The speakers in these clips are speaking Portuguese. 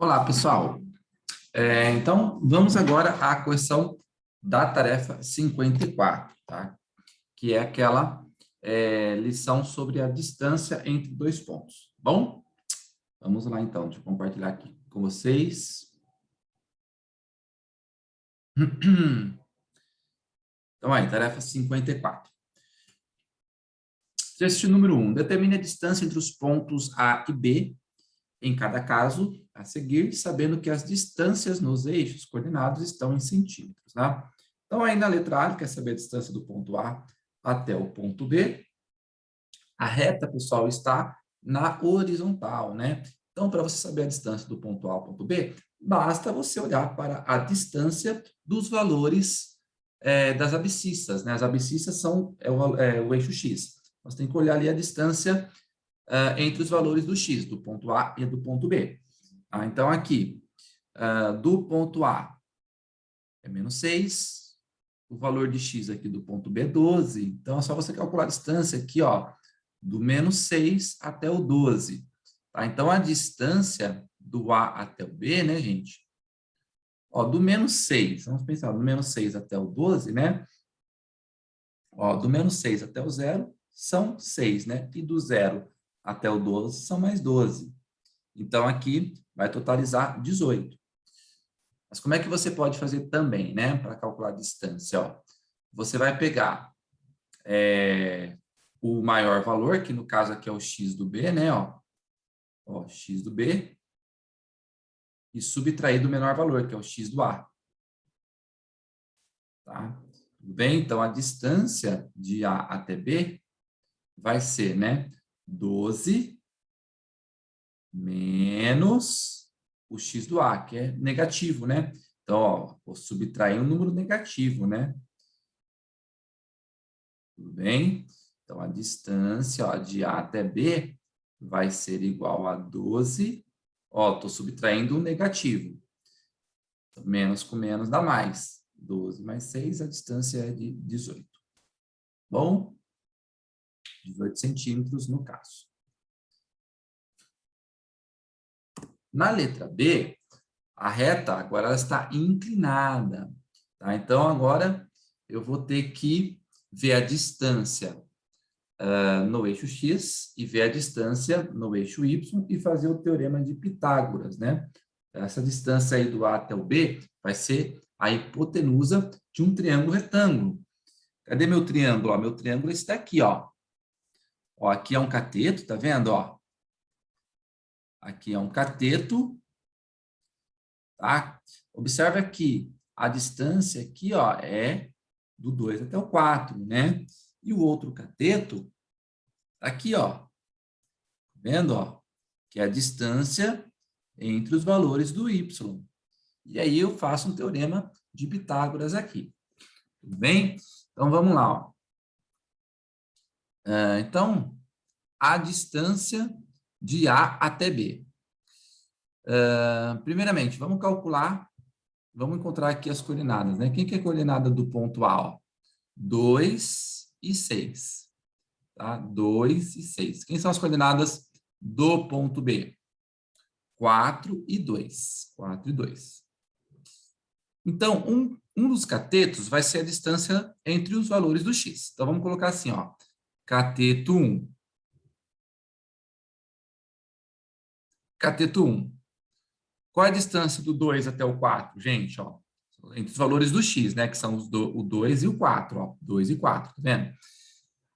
Olá, pessoal. Então, vamos agora à questão da tarefa 54, tá? Que é aquela lição sobre a distância entre dois pontos. Bom, vamos lá então, deixa eu compartilhar aqui com vocês. Então, aí, tarefa 54. Exercício número 1. Determine a distância entre os pontos A e B, em cada caso a seguir, sabendo que as distâncias nos eixos coordenados estão em centímetros, tá? Então, aí na letra A, quer saber a distância do ponto A até o ponto B. A reta, pessoal, está na horizontal, né? Então, para você saber a distância do ponto A ao ponto B, basta você olhar para a distância dos valores das abscissas, né? As abscissas são o eixo X. Você tem que olhar ali a distância entre os valores do X, do ponto A e do ponto B. Então, aqui, do ponto A é menos 6, o valor de X aqui do ponto B é 12. Então, é só você calcular a distância aqui, ó, do menos 6 até o 12. Tá? Então, a distância do A até o B, né, gente? Ó, do menos 6, vamos pensar, do menos 6 até o 12, né? Ó, do menos 6 até o 0 são 6, né? E do 0 até o 12 são mais 12. Então, aqui vai totalizar 18. Mas como é que você pode fazer também, né? Para calcular a distância, ó. Você vai pegar o maior valor, que no caso aqui é o x do B, né? Ó, x do B, e subtrair do menor valor, que é o x do A. Tá? Tudo bem? Então, a distância de A até B vai ser, né? 12 menos o x do A, que é negativo, né? Então, ó, vou subtrair um número negativo, né? Tudo bem? Então, a distância, ó, de A até B vai ser igual a 12. Ó, estou subtraindo um negativo. Menos com menos dá mais. 12 mais 6, a distância é de 18. Bom? 18 centímetros no caso. Na letra B, a reta agora ela está inclinada. Tá? Então, agora eu vou ter que ver a distância no eixo X e ver a distância no eixo Y e fazer o teorema de Pitágoras, né? Essa distância aí do A até o B vai ser a hipotenusa de um triângulo retângulo. Cadê meu triângulo? Ó, meu triângulo está aqui, ó. Ó, aqui é um cateto, tá vendo? Ó, aqui é um cateto, tá? Observa aqui, a distância aqui, ó, é do 2 até o 4, né? E o outro cateto, aqui, ó, vendo, ó, que é a distância entre os valores do y. E aí eu faço um teorema de Pitágoras aqui. Tudo bem? Então, vamos lá, ó. Então, a distância de A até B. Primeiramente, vamos calcular, vamos encontrar aqui as coordenadas, né? Quem que é a coordenada do ponto A? Ó? 2 e 6. Tá? 2 e 6. Quem são as coordenadas do ponto B? 4 e 2. 4 e 2. Então, um dos catetos vai ser a distância entre os valores do x. Então, vamos colocar assim, ó. Cateto 1. Cateto 1. Qual é a distância do 2 até o 4, gente? Ó, entre os valores do x, né? Que são o 2 e o 4. Ó, 2 e 4, tá vendo?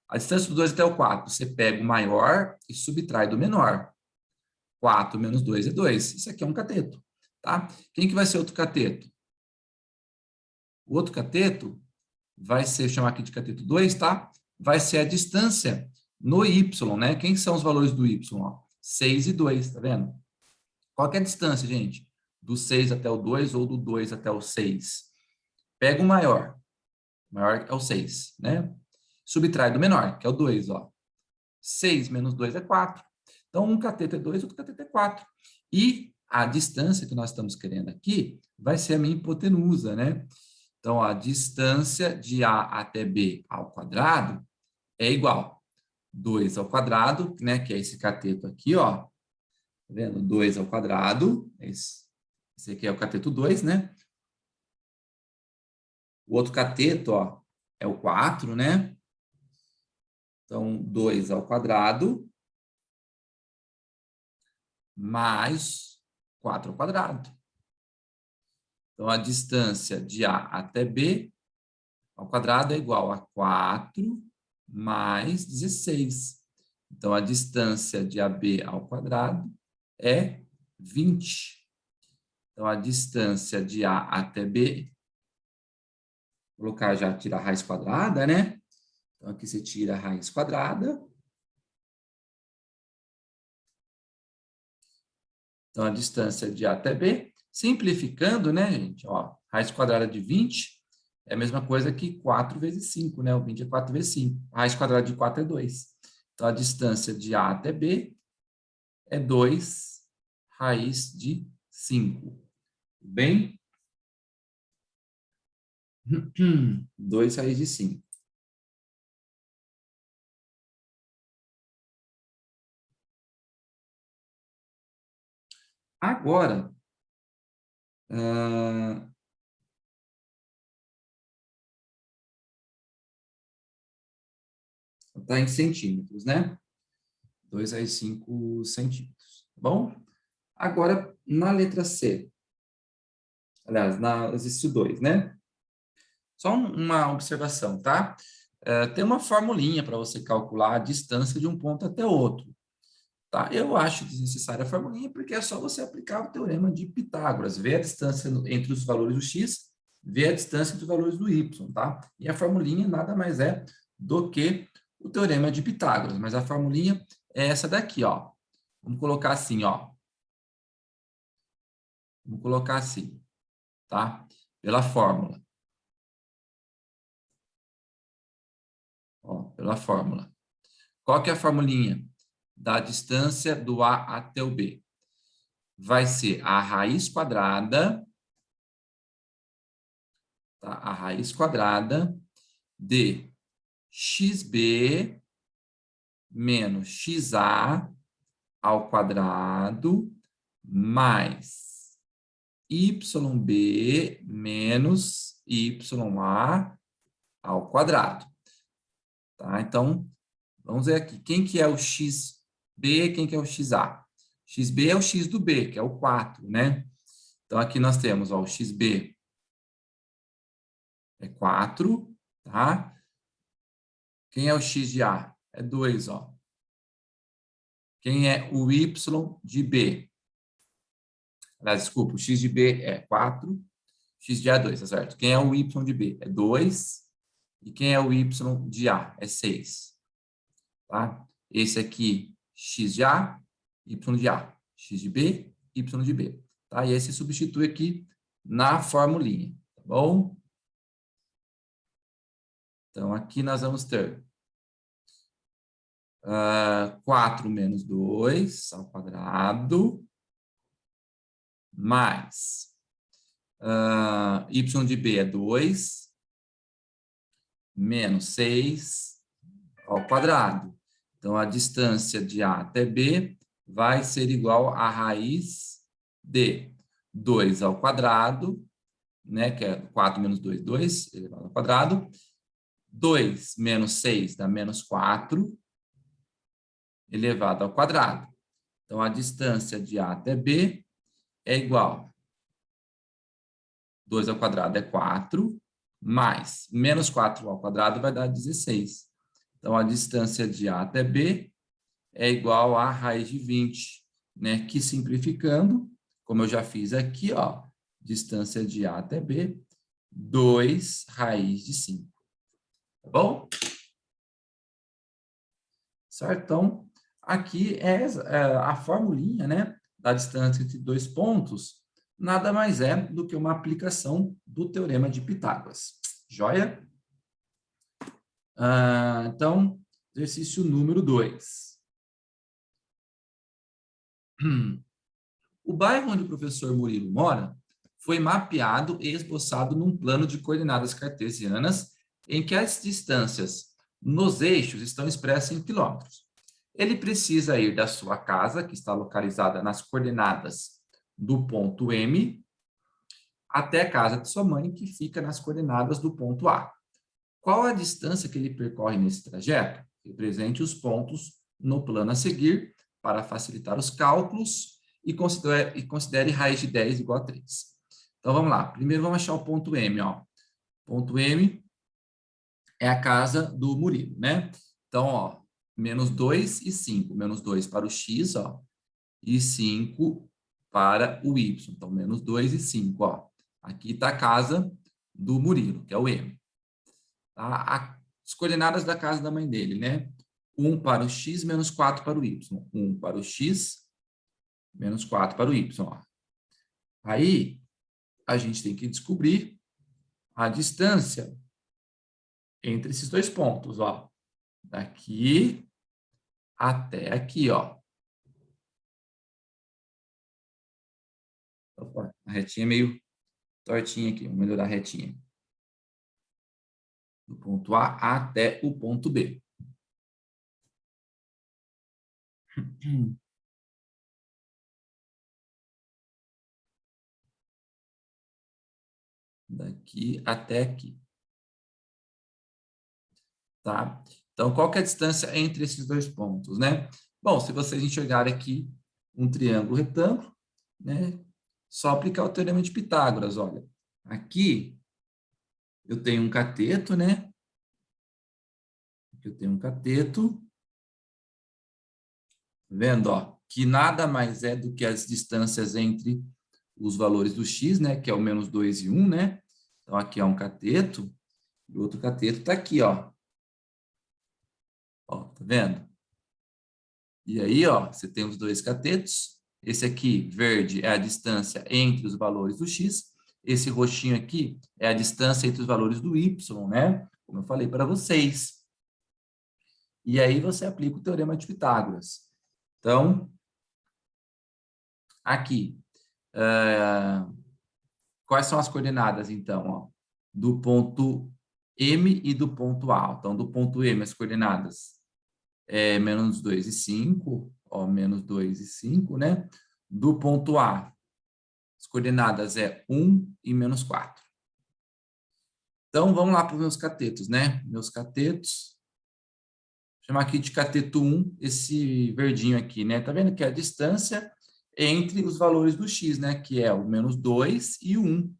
A distância do 2 até o 4, você pega o maior e subtrai do menor. 4 menos 2 é 2. Isso aqui é um cateto, tá? Quem que vai ser outro cateto? O outro cateto vai ser, chamar aqui de cateto 2, tá? Vai ser a distância no y, né? Quem são os valores do y? Ó? 6 e 2, tá vendo? Qual que é a distância, gente? Do 6 até o 2 ou do 2 até o 6? Pega o maior. O maior é o 6, né? Subtrai do menor, que é o 2, ó. 6 menos 2 é 4. Então, um cateto é 2, outro cateto é 4. E a distância que nós estamos querendo aqui vai ser a minha hipotenusa, né? Então, a distância de A até B ao quadrado é igual 2 ao quadrado, né? Que é esse cateto aqui, ó. Tá vendo? 2 ao quadrado. Esse aqui é o cateto 2, né? O outro cateto, ó, é o 4, né? Então, 2 ao quadrado mais 4 ao quadrado. Então, a distância de A até B ao quadrado é igual a 4 mais 16. Então, a distância de AB ao quadrado é 20. Então, a distância de A até B, vou colocar já, tira a raiz quadrada, né? Então, aqui você tira a raiz quadrada. Então, a distância de A até B, simplificando, né, gente? Ó, raiz quadrada de 20 é a mesma coisa que 4 vezes 5, né? O 20 é 4 vezes 5. A raiz quadrada de 4 é 2. Então, a distância de A até B é 2 raiz de 5. Tudo bem? 2 raiz de 5. Agora, está em centímetros, né? 2 raiz de 5 centímetros. Tá bom? Agora, na letra C. Aliás, na exercício 2, né? Só uma observação, tá? Tem uma formulinha para você calcular a distância de um ponto até outro. Tá? Eu acho desnecessária a formulinha porque é só você aplicar o teorema de Pitágoras, ver a distância entre os valores do x, ver a distância entre os valores do y, tá? E a formulinha nada mais é do que o teorema de Pitágoras, mas a formulinha é essa daqui, ó. Vamos colocar assim, ó. Vamos colocar assim, tá? Pela fórmula. Ó, pela fórmula. Qual que é a formulinha da distância do A até o B? Vai ser a raiz quadrada, tá? A raiz quadrada de xb menos xa ao quadrado mais yb menos ya ao quadrado. Tá? Então, vamos ver aqui. Quem que é o xb, quem que é o xa? Xb é o x do b, que é o 4, né? Então, aqui nós temos, ó, o xb é 4, tá? Quem é o x de A? É 2, ó. Quem é o y de B? Aliás, desculpa, o x de B é 4, x de A é 2, tá certo? Quem é o y de B? É 2. E quem é o y de A? É 6. Tá? Esse aqui, x de A, y de A. X de B, y de B. Tá? E esse substitui aqui na formulinha, tá bom? Então, aqui nós vamos ter 4 menos 2 ao quadrado, mais y de B é 2, menos 6 ao quadrado. Então, a distância de A até B vai ser igual a raiz de 2 ao quadrado, né, que é 4 menos 2, 2 elevado ao quadrado. 2 menos 6 dá menos 4 elevado ao quadrado. Então, a distância de A até B é igual. 2 ao quadrado é 4, mais menos 4 ao quadrado vai dar 16. Então, a distância de A até B é igual a raiz de 20, né? Que simplificando, como eu já fiz aqui, ó, distância de A até B, 2 raiz de 5. Tá bom? Certo? Então, aqui é a formulinha, né, da distância entre dois pontos, nada mais é do que uma aplicação do teorema de Pitágoras. Joia? Então, exercício número 2. O bairro onde o professor Murilo mora foi mapeado e esboçado num plano de coordenadas cartesianas em que as distâncias nos eixos estão expressas em quilômetros. ele precisa ir da sua casa, que está localizada nas coordenadas do ponto M, até a casa de sua mãe, que fica nas coordenadas do ponto A. Qual a distância que ele percorre nesse trajeto? Represente os pontos no plano a seguir para facilitar os cálculos e considere raiz de 10 igual a 3. Então, vamos lá. Primeiro, vamos achar o ponto M. Ó. Ponto M é a casa do Murilo, né? Então, ó, menos 2 e 5. Menos 2 para o X, ó, e 5 para o Y. Então, menos 2 e 5, ó. Aqui está a casa do Murilo, que é o M. Tá? As coordenadas da casa da mãe dele, né? 1 para o X, menos 4 para o Y. 1 para o X, menos 4 para o Y. Ó. Aí, a gente tem que descobrir a distância entre esses dois pontos, ó. Daqui até aqui, ó. Opa, a retinha é meio tortinha aqui. Vamos melhorar a retinha. Do ponto A até o ponto B. Daqui até aqui. Tá? Então, qual que é a distância entre esses dois pontos, né? Bom, se vocês enxergarem aqui um triângulo retângulo, né? Só aplicar o teorema de Pitágoras, olha. Aqui eu tenho um cateto, né? Aqui eu tenho um cateto. Tá vendo, ó? Que nada mais é do que as distâncias entre os valores do x, né? Que é o menos 2 e 1, né? Então, aqui é um cateto. E o outro cateto está aqui, ó. Ó, tá vendo? E aí, ó, você tem os dois catetos. Esse aqui, verde, é a distância entre os valores do x. Esse roxinho aqui é a distância entre os valores do y, né? Como eu falei para vocês. E aí você aplica o teorema de Pitágoras. Então, aqui, quais são as coordenadas, então, ó? Do ponto M e do ponto A. Então, do ponto M, as coordenadas é menos 2 e 5, ó, menos 2 e 5, né? Do ponto A, as coordenadas é 1 e menos 4. Então, vamos lá para os meus catetos, né? Meus catetos. Vou chamar aqui de cateto 1, esse verdinho aqui, né? Tá vendo que é a distância entre os valores do x, né? Que é o menos 2 e o 1.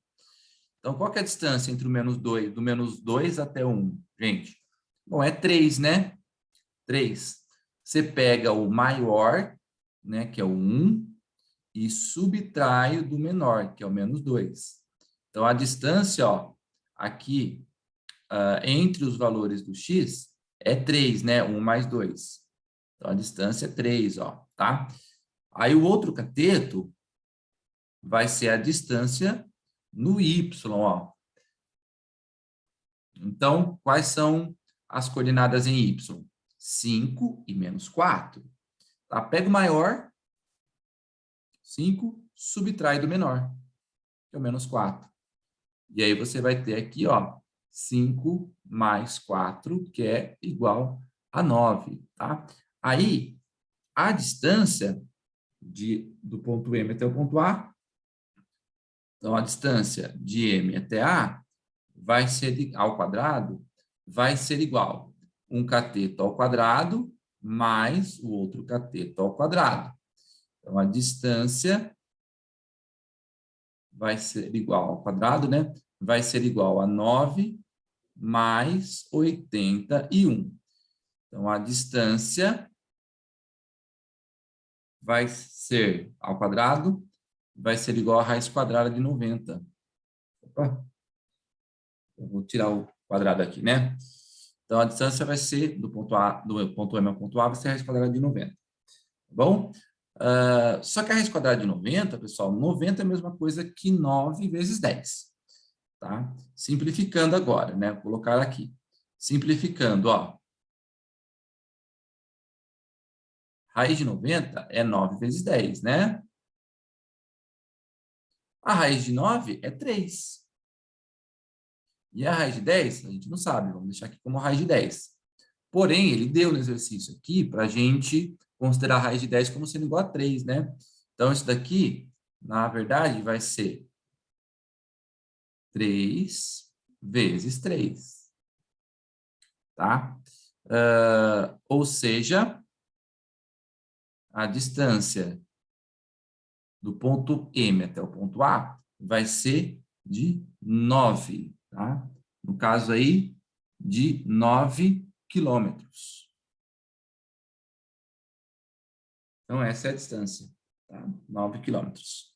Então, qual que é a distância entre o menos 2, do menos 2 até o 1, gente? Bom, é 3, né? 3. Você pega o maior, né, que é o 1, e subtrai o do menor, que é o menos 2. Então, a distância, ó, aqui, entre os valores do x, é 3, né? 1 mais 2. Então, a distância é 3, ó, tá? Aí, o outro cateto vai ser a distância no y, ó. Então, quais são as coordenadas em y? 5 e menos 4. Tá? Pega o maior, 5, subtrai do menor, que é o menos 4. E aí você vai ter aqui, ó, 5 mais 4, que é igual a 9, tá? Aí, a distância do ponto M até o ponto A, então a distância de M até A vai ser ao quadrado, vai ser igual um cateto ao quadrado mais o outro cateto ao quadrado. Então, a distância vai ser igual ao quadrado, né? Vai ser igual a 9 mais 81. Então, a distância vai ser ao quadrado, vai ser igual a raiz quadrada de 90. Opa, eu vou tirar o quadrado aqui, né? Então, a distância vai ser do ponto A, do ponto M ao ponto A, vai ser a raiz quadrada de 90. Tá bom? Só que a raiz quadrada de 90, pessoal, 90 é a mesma coisa que 9 vezes 10. Tá? Simplificando agora, né? Vou colocar aqui. Simplificando, ó. Raiz de 90 é 9 vezes 10, né? A raiz de 9 é 3. E a raiz de 10, a gente não sabe. Vamos deixar aqui como raiz de 10. Porém, ele deu no exercício aqui para a gente considerar a raiz de 10 como sendo igual a 3, né? Então, isso daqui, na verdade, vai ser 3 vezes 3, tá? Ou seja, a distância do ponto M até o ponto A vai ser de 9, tá? No caso aí, de 9 quilômetros. Então, essa é a distância, tá? 9 quilômetros.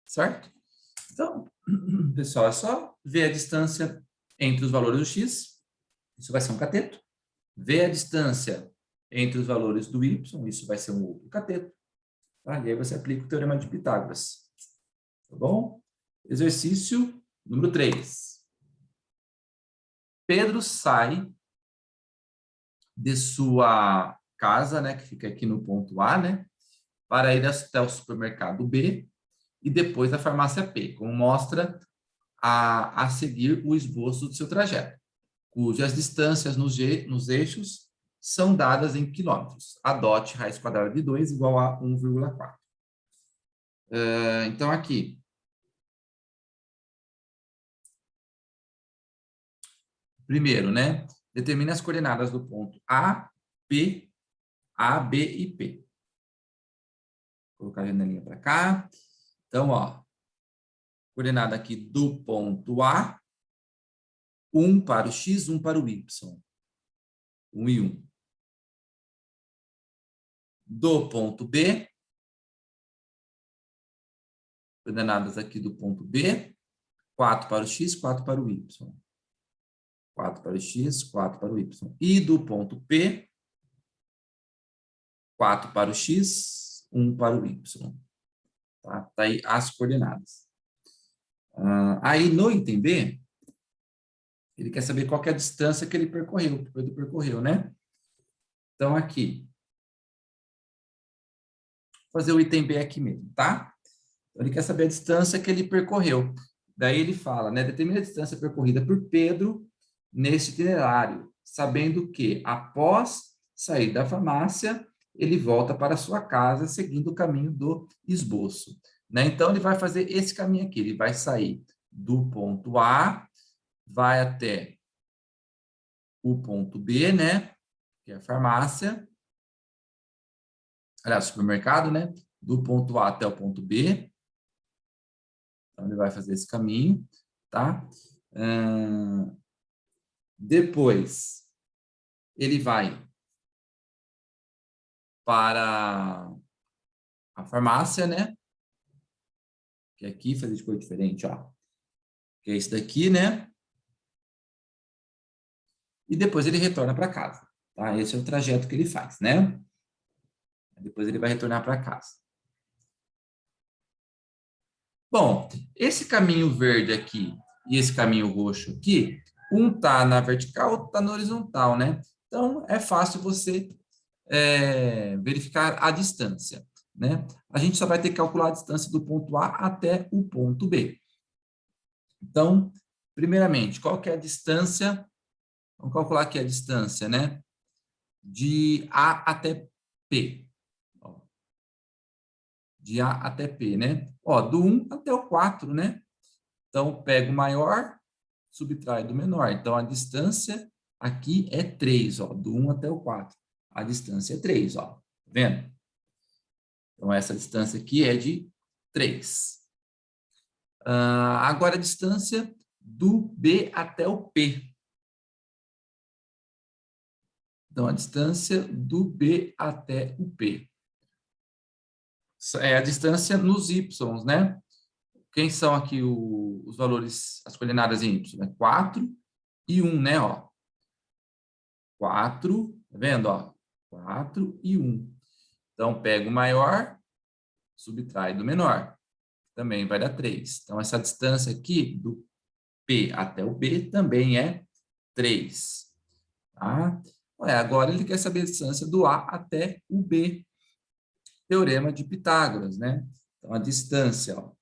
Certo? Então, pessoal, é só ver a distância entre os valores do x, isso vai ser um cateto. Ver a distância entre os valores do y, isso vai ser um outro cateto. Tá? E aí você aplica o teorema de Pitágoras. Tá bom? Exercício número 3. Pedro sai de sua casa, né, que fica aqui no ponto A, né, para ir até o supermercado B e depois a farmácia P, como mostra a seguir o esboço do seu trajeto, cujas distâncias nos eixos são dadas em quilômetros. Adote raiz quadrada de 2 igual a 1,4. Então, aqui, primeiro, né, determine as coordenadas do ponto A, B e P. Vou colocar a janelinha para cá. Então, ó, coordenada aqui do ponto A, 1 para o x, 1 para o y. 1 e 1. Do ponto B, coordenadas aqui do ponto B, 4 para o x, 4 para o y. 4 para o x, 4 para o y. E do ponto P, 4 para o x, 1 para o y. Tá aí as coordenadas. Aí no item B, ele quer saber qual que é a distância que ele percorreu, que o Pedro percorreu, né? Então, aqui. Vou fazer o item B aqui mesmo, tá? Então, ele quer saber a distância que ele percorreu. Daí ele fala, né? Determina a distância percorrida por Pedro neste itinerário, sabendo que, após sair da farmácia, ele volta para a sua casa, seguindo o caminho do esboço. Né? Então, ele vai fazer esse caminho aqui. Ele vai sair do ponto A, vai até o ponto B, né? Que é a farmácia. Aliás, supermercado, né? Do ponto A até o ponto B. Então, ele vai fazer esse caminho, tá? Depois, ele vai para a farmácia, né? Que aqui, fazer de cor diferente, ó. Que é esse daqui, né? E depois ele retorna para casa, tá? Esse é o trajeto que ele faz, né? Depois ele vai retornar para casa. Bom, esse caminho verde aqui e esse caminho roxo aqui, um tá na vertical, outro tá na horizontal, né? Então, é fácil você verificar a distância, né? A gente só vai ter que calcular a distância do ponto A até o ponto B. Então, primeiramente, qual que é a distância? Vamos calcular aqui a distância, né? De A até P. Ó, de A até P, né? Ó, do 1 até o 4, né? Então, pega o maior, subtrai do menor. Então, a distância aqui é 3, ó, do 1 até o 4. A distância é 3, ó. Tá vendo? Então, essa distância aqui é de 3. Agora, a distância do B até o P. Então, a distância do B até o P. É a distância nos Y, né? Quem são aqui os valores, as coordenadas em Y? 4 e 1, né? Ó. 4, tá vendo? Ó? 4 e 1. Então, pega o maior, subtrai do menor. Também vai dar 3. Então, essa distância aqui, do P até o B, também é 3. Tá? Agora, ele quer saber a distância do A até o B. Teorema de Pitágoras, né? Então, a distância, ó,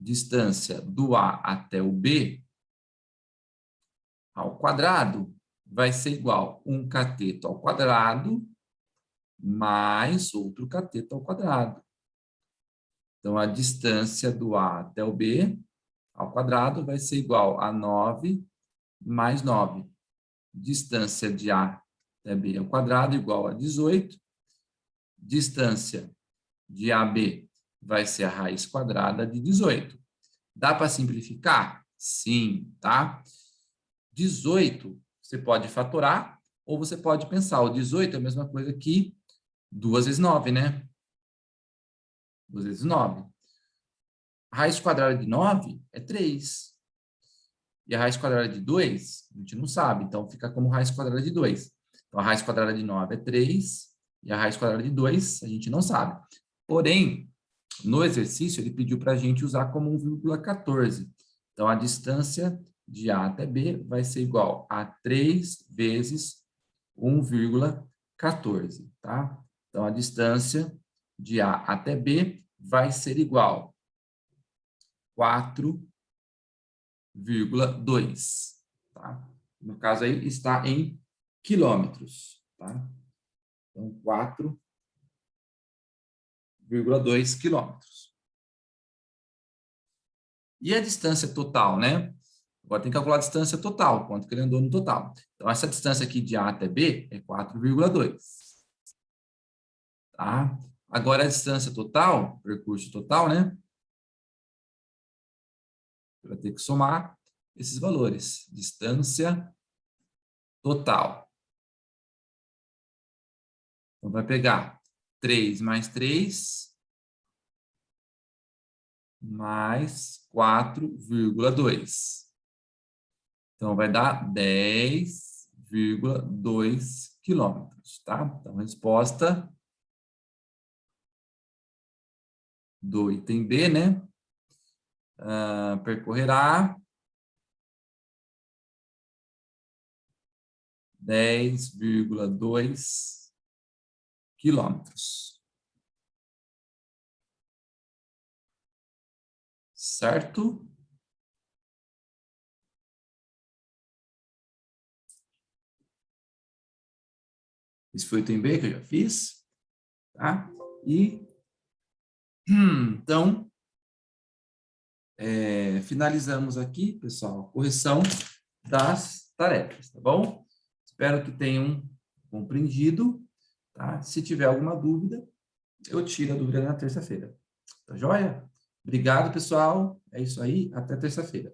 distância do A até o B ao quadrado vai ser igual a 1 cateto ao quadrado mais outro cateto ao quadrado. Então, a distância do A até o B ao quadrado vai ser igual a 9 mais 9. Distância de A até B ao quadrado igual a 18. Distância de AB vai ser a raiz quadrada de 18. Dá para simplificar? Sim, tá? 18, você pode fatorar, ou você pode pensar, o 18 é a mesma coisa que 2 vezes 9, né? 2 vezes 9. A raiz quadrada de 9 é 3. E a raiz quadrada de 2, a gente não sabe, então fica como raiz quadrada de 2. Então, a raiz quadrada de 9 é 3, e a raiz quadrada de 2 a gente não sabe. Porém, no exercício, ele pediu para a gente usar como 1,14. Então, a distância de A até B vai ser igual a 3 vezes 1,14, tá? Então, a distância de A até B vai ser igual a 4,2, tá? No caso aí, está em quilômetros, tá? Então, 4,2 quilômetros. E a distância total, né? Agora tem que calcular a distância total, quanto que ele andou no total. Então, essa distância aqui de A até B é 4,2. Tá? Agora, a distância total, percurso total, né? Vai ter que somar esses valores. Distância total. Então, vai pegar 3 mais 3 mais 4,2. Então, vai dar 10,2 quilômetros, tá? Então, resposta do item B, né? Percorrerá 10,2 quilômetros. Certo? Esse foi o item B que eu já fiz, tá? E, então, finalizamos aqui, pessoal, a correção das tarefas, tá bom? Espero que tenham compreendido, tá? Se tiver alguma dúvida, eu tiro a dúvida na terça-feira. Tá joia? Obrigado, pessoal. É isso aí. Até terça-feira.